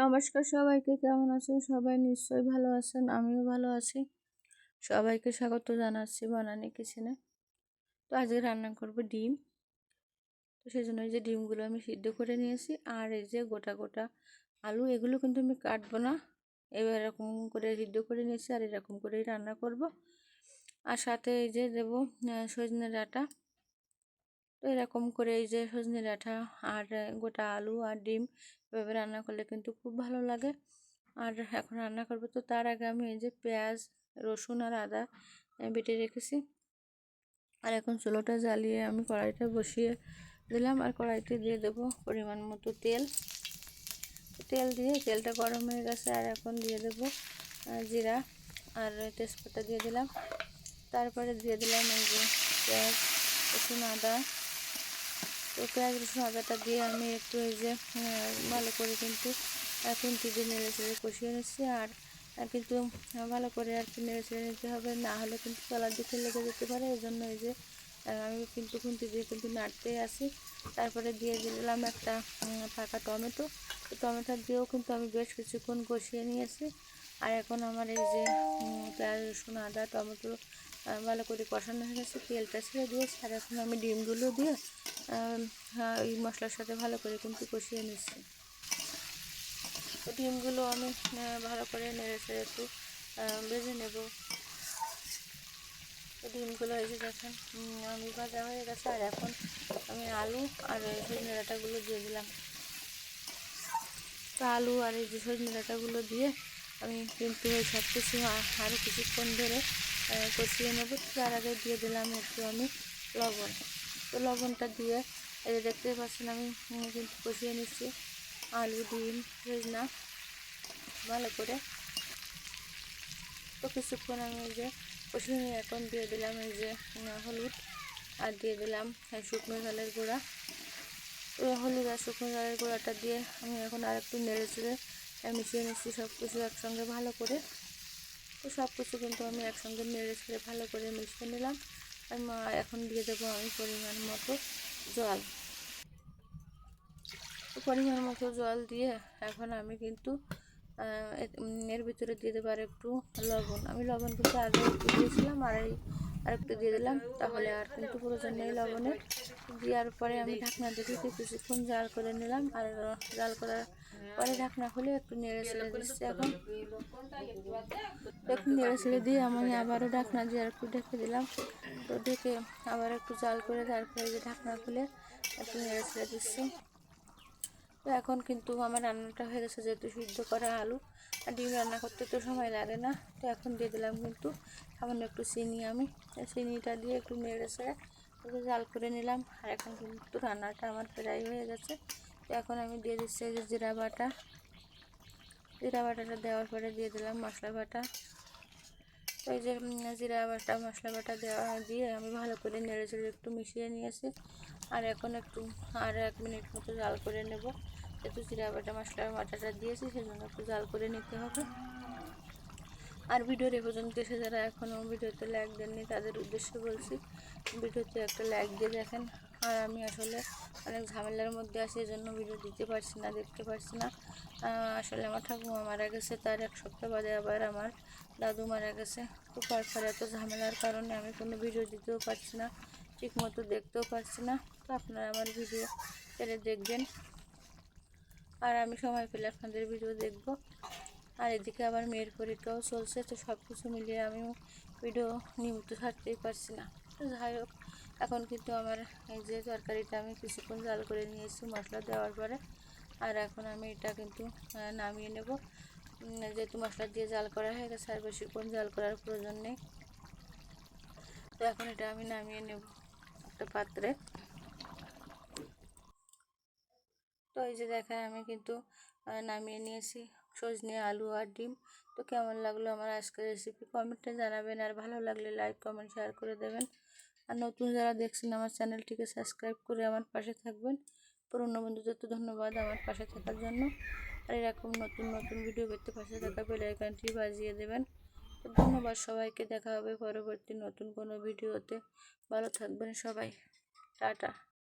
নমস্কার সবাইকে, কেমন আছেন সবাই? নিশ্চয়ই ভালো আছেন, আমিও ভালো আছি। সবাইকে স্বাগত জানাচ্ছি বনানী কিচেনে। তো আজকে রান্না করব ডিম। তো সেই জন্য এই যে ডিমগুলো আমি সিদ্ধ করে নিয়েছি, আর এই যে গোটা গোটা আলু, এগুলো কিন্তু আমি কাটবো না, এবার এরকম করে সিদ্ধ করে নিয়েছি আর এরকম করেই রান্না করব। আর সাথে এই যে দেবো সজনে ডাঁটা। তো এরকম করে এই যে সজনে ডাঁটা আর গোটা আলু আর ডিম এভাবে রান্না করলে কিন্তু খুব ভালো লাগে। আর এখন রান্না করব, তো তার আগে আমি এই যে পেঁয়াজ, রসুন আর আদা বেটে রেখেছি। আর এখন চুলোটা জ্বালিয়ে আমি কড়াইটা বসিয়ে দিলাম, আর কড়াইতে দিয়ে দেবো পরিমাণ মতো তেল। তেল দিয়ে তেলটা গরম হয়ে গেছে, আর এখন দিয়ে দেবো জিরা আর তেজপাতা দিয়ে দিলাম। তারপরে দিয়ে দিলাম এই যে পেঁয়াজ, রসুন, আদা। তো পেঁয়াজ, রসুন, আদাটা দিয়ে আমি একটু এই যে ভালো করে কিন্তু খুন্তি দিয়ে নেড়ে চেড়ে কষিয়ে নিচ্ছি। আর কিন্তু ভালো করে আর কি নেড়ে চেড়ে নিতে হবে, না হলে কিন্তু তলার দিকে লেগে যেতে পারে। এই জন্য এই যে আমি কিন্তু খুন্তি দিয়ে কিন্তু নাড়তেই আসি। তারপরে দিয়ে দিলাম একটা পাকা টমেটো। তো টমেটো দিয়েও কিন্তু আমি বেশ কিছুক্ষণ কষিয়ে নিয়েছি। আর এখন আমার এই যে পেঁয়াজ, রসুন, আদা, টমেটো ভালো করে কষানো হয়ে গেছে, তেলটা ছেড়ে দিয়েছি। আর এখন আমি ডিমগুলো দিয়ে এই মশলার সাথে ভালো করে কিন্তু কষিয়ে নিচ্ছি। তো ডিমগুলো আমি ভালো করে নেড়ে চেড়ে একটু ভেজে নেব। তো ডিমগুলো এসে দেখেন আমি ভাজা হয়ে গেছে। আর এখন আমি আলু আর সজনে ডাঁটাগুলো দিয়ে দিলাম। তো আলু আর এই যে সজনে ডাঁটাগুলো দিয়ে আমি কিন্তু ওই সব কিছু আরও কিছুক্ষণ ধরে কষিয়ে নেব। তার আগে দিয়ে দিলাম একটু আমি লবণ। তো লবণটা দিয়ে এই যে দেখতেই পাচ্ছেন আমি কিন্তু কষিয়ে নিচ্ছি আলু, ডিম, সজনা ভালো করে। তো কিছুক্ষণ আমি এই যে কষিয়ে নিয়ে এখন দিয়ে দিলাম এই যে হলুদ, আর দিয়ে দিলাম শুকনো ঝালের গুঁড়া। তো হলুদ আর শুকনো ঝালের গুঁড়াটা দিয়ে আমি এখন আর একটু নেড়ে চেড়ে মিশিয়ে নিচ্ছি সব কিছু একসঙ্গে ভালো করে। তো সব কিছু কিন্তু আমি একসঙ্গে নেড়ে চেড়ে ভালো করে মিশিয়ে নিলাম। আর এখন দিয়ে দেবো আমি পরিমাণ মতো জল। তো পরিমাণ মতো জল দিয়ে এখন আমি কিন্তু এর ভিতরে দিয়ে দেবো আর একটু লবণ। আমি লবণ কিন্তু আগে একটু দিয়েছিলাম, আর একটু দিয়ে দিলাম, তাহলে আর কিন্তু প্রয়োজন নেই লবণের। দেওয়ার পরে আমি ঢাকনা দিয়ে কিছুক্ষণ জাল করে নিলাম। আর জাল করার পরে ঢাকনা খুলে একটু নেড়ে ছেড়ে দিচ্ছি। এখন একটু নেড়ে ছেড়ে দিয়ে আমি আবারও ঢাকনা দিয়ে আর একটু ঢেকে দিলাম। তো ঢেকে আবার একটু জাল করে তারপরে যে ঢাকনা খুলে একটু নেড়ে ছেড়ে দিচ্ছি। তো এখন কিন্তু আমার রান্নাটা হয়ে গেছে, যেহেতু সিদ্ধ করা আলু আর ডিম রান্না করতে তো সময় লাগে না। তো এখন দিয়ে দিলাম কিন্তু সামান্য একটু চিনি। আমি চিনিটা দিয়ে একটু নেড়ে চেড়ে একটু জাল করে নিলাম। আর এখন কিন্তু রান্নাটা আমার প্রায় হয়ে গেছে। তো এখন আমি দিয়ে দিচ্ছি এই যে জিরা বাটা। জিরা বাটাটা দেওয়ার পরে দিয়ে দিলাম মশলা বাটা। তো এই যে জিরা বাটা, মশলা বাটা দিয়ে আমি ভালো করে নেড়ে চেড়ে একটু মিশিয়ে নিয়েছি। আর এখন একটু আর 1 মিনিট মতো জাল করে নেব। যেহেতু জিরা বাটা, মশলা বাটাটা দিয়েছি সেজন্য একটু জাল করে নিতে হবে। আর ভিডিওর এ পর্যন্ত এসে যারা এখনও ভিডিওতে লাইক দেননি তাদের উদ্দেশ্যে বলছি, ভিডিওতে একটা লাইক দিয়ে দেখেন। আর আমি আসলে অনেক ঝামেলার মধ্যে আছি, এজন্য ভিডিও দিতে পারছি না, দেখতে পারছি না। আসলে আমার ঠাকুমা মারা গেছে, তার 1 সপ্তাহ বাদে আবার আমার দাদু মারা গেছে। তো তারপরে এত ঝামেলার কারণে আমি কোনো ভিডিও দিতেও পারছি না, ঠিক মতো দেখতেও পারছি না। তো আপনারা আমার ভিডিও ছেড়ে দেখবেন, আর আমি সময় পেলে আপনাদের ভিডিও দেখব। আর এদিকে আবার মেয়ের পরীক্ষাও চলছে, তো সব কিছু মিলিয়ে আমিও ভিডিও নিয়মিত ছাড়তেই পারছি না। তো যাই হোক, এখন কিন্তু আমার এই যে তরকারিটা আমি কিছুক্ষণ জাল করে নিয়েছি মশলা দেওয়ার পরে। আর এখন আমি এটা কিন্তু নামিয়ে নেব। যেহেতু মশলা দিয়ে জাল করা হয়ে গেছে, আর বেশিক্ষণ জাল করার প্রয়োজন নেই। তো এখন এটা আমি নামিয়ে নেব একটা পাত্রে। তো এই যে দেখেন আমি কিন্তু নামিয়ে নিয়েছি সজনে, আলু আর ডিম। তো কেমন লাগলো আমার আজকের রেসিপি কমেন্টে জানাবেন, আর ভালো লাগলে লাইক, কমেন্ট, শেয়ার করে দেবেন। আর নতুন যারা দেখছেন আমার চ্যানেলটিকে সাবস্ক্রাইব করে আমার পাশে থাকবেন। পুরনো বন্ধুদের তো ধন্যবাদ আমার পাশে থাকার জন্য। আর এরকম নতুন নতুন ভিডিও পেতে পাশে থাকা বেল আইকনটি বাজিয়ে দেবেন। তো ধন্যবাদ সবাইকে, দেখা হবে পরবর্তী নতুন কোনো ভিডিওতে। ভালো থাকবেন সবাই, টাটা।